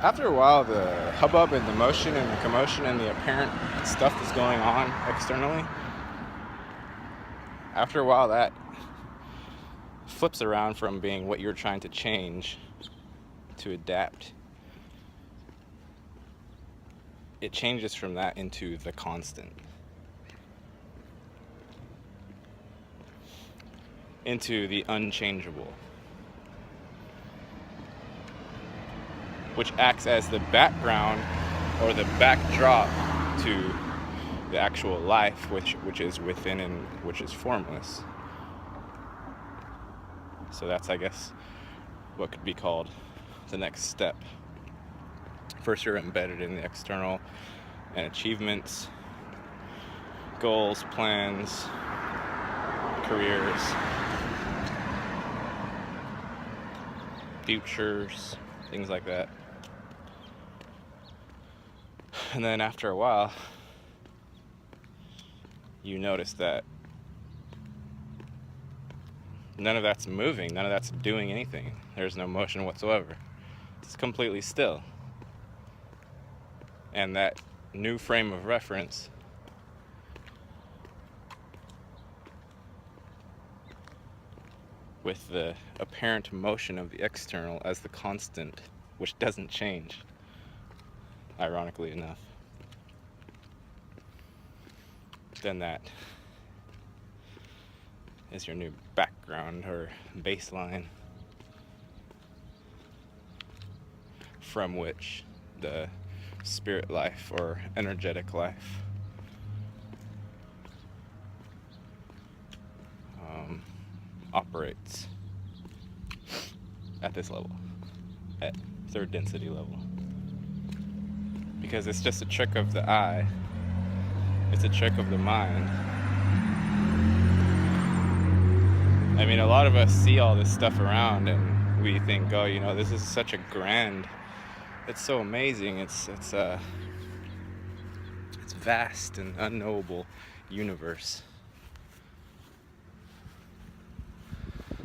After a while, the hubbub and the motion and the commotion and the apparent stuff that's going on externally, after a while that flips around from being what you're trying to change to adapt. It changes from that into the constant, into the unchangeable, which acts as the background or the backdrop to the actual life, which is within and which is formless. So that's, I guess, what could be called the next step. First, you're embedded in the external and achievements, goals, plans, careers, futures, things like that. And then after a while, you notice that none of that's moving, none of that's doing anything. There's no motion whatsoever. It's completely still. And that new frame of reference with the apparent motion of the external as the constant, which doesn't change, ironically enough, then that is your new background or baseline from which the spirit life or energetic life operates at this level, at third density level. Because it's just a trick of the eye, it's a trick of the mind. I mean, a lot of us see all this stuff around and we think, oh, you know, this is such a grand, it's so amazing, it's vast and unknowable universe.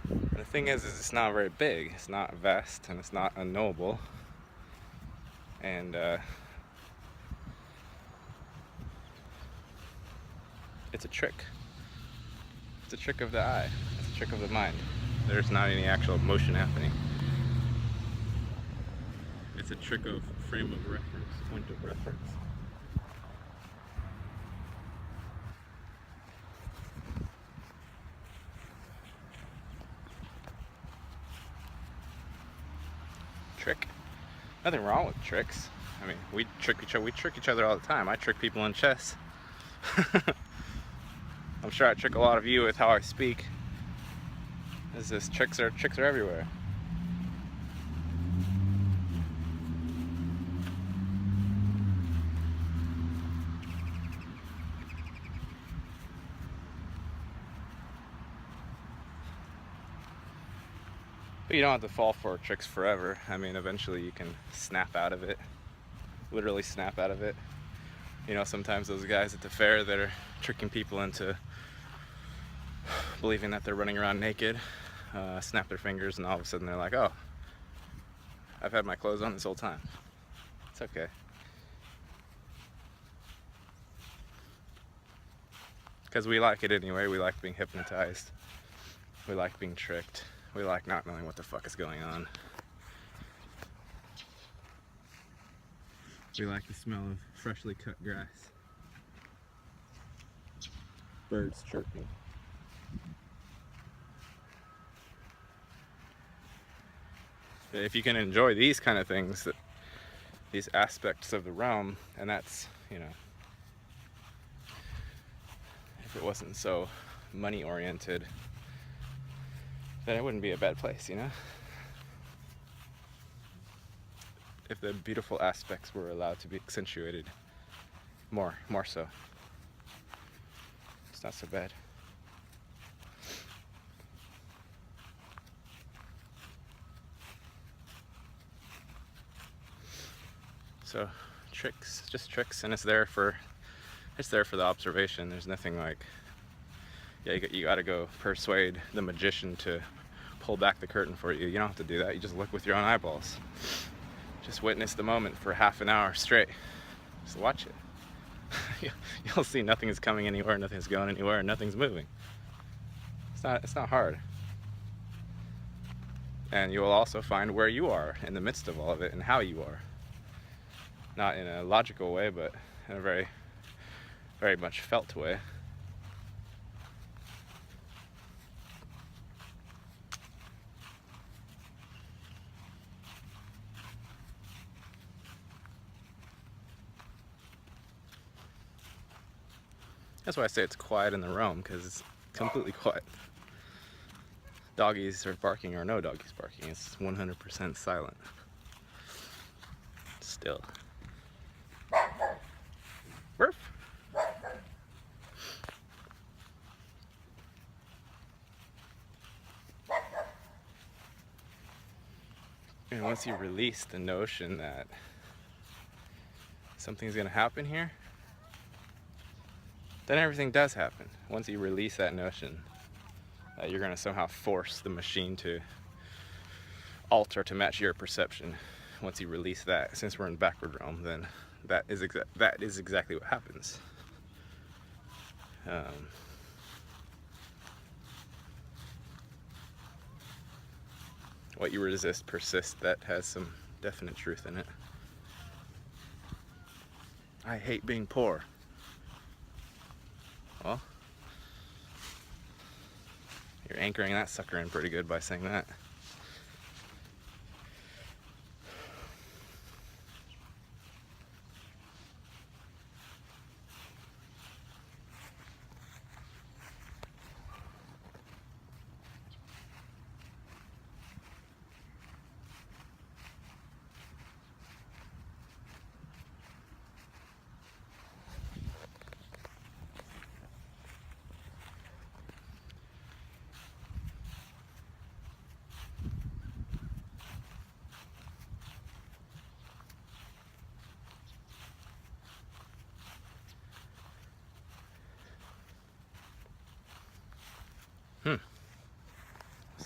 And the thing is it's not very big, it's not vast, and it's not unknowable. And it's a trick. It's a trick of the eye. It's a trick of the mind. There's not any actual motion happening. It's a trick of frame of reference, point of reference. Trick. Nothing wrong with tricks. I mean, we trick each other all the time. I trick people in chess. I'm sure I trick a lot of you with how I speak. Tricks are everywhere. But you don't have to fall for tricks forever. I mean, eventually you can snap out of it. Literally snap out of it. You know, sometimes those guys at the fair that are tricking people into believing that they're running around naked, snap their fingers and all of a sudden they're like, oh, I've had my clothes on this whole time. It's okay. Because we like it anyway. We like being hypnotized. We like being tricked. We like not knowing what the fuck is going on. We like the smell of freshly cut grass. Birds chirping. If you can enjoy these kind of things, these aspects of the realm, and that's, you know, if it wasn't so money oriented, then it wouldn't be a bad place, you know? If the beautiful aspects were allowed to be accentuated more so. It's not so bad. So tricks, just tricks, and it's there for the observation. There's nothing like, yeah, you gotta go persuade the magician to pull back the curtain for you. You don't have to do that. You just look with your own eyeballs. Just witness the moment for half an hour straight. Just watch it. You'll see nothing's coming anywhere, nothing's going anywhere, and nothing's moving. It's not hard. And you will also find where you are in the midst of all of it and how you are. Not in a logical way, but in a very, very much felt way. That's why I say it's quiet in the roam, because it's completely quiet. Doggies are barking or no doggies barking. It's 100% silent. Still. Woof. And once you release the notion that something's gonna happen here, then everything does happen. Once you release that notion that you're gonna somehow force the machine to alter to match your perception, once you release that, since we're in backward realm, then that is exactly what happens. What you resist persists. That has some definite truth in it. I hate being poor. Well, you're anchoring that sucker in pretty good by saying that.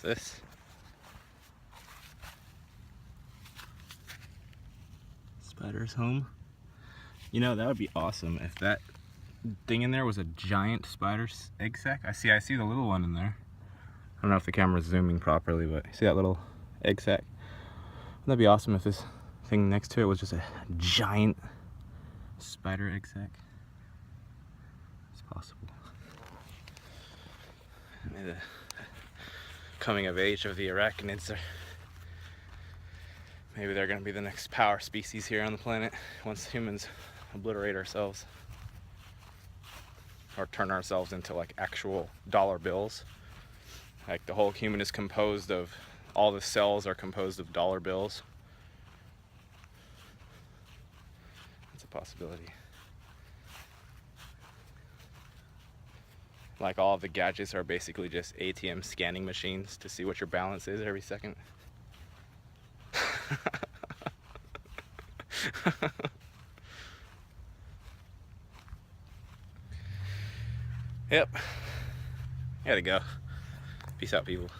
What's this? Spider's home. You know, that would be awesome if that thing in there was a giant spider's egg sac. I see the little one in there. I don't know if the camera's zooming properly, but you see that little egg sac? Wouldn't that be awesome if this thing next to it was just a giant spider egg sac? It's possible. Maybe the coming of age of the arachnids maybe they're gonna be the next power species here on the planet once humans obliterate ourselves or turn ourselves into like actual dollar bills. Like the whole human is composed of, all the cells are composed of dollar bills. That's a possibility. Like all of the gadgets are basically just ATM scanning machines to see what your balance is every second. Yep. Gotta go. Peace out, people.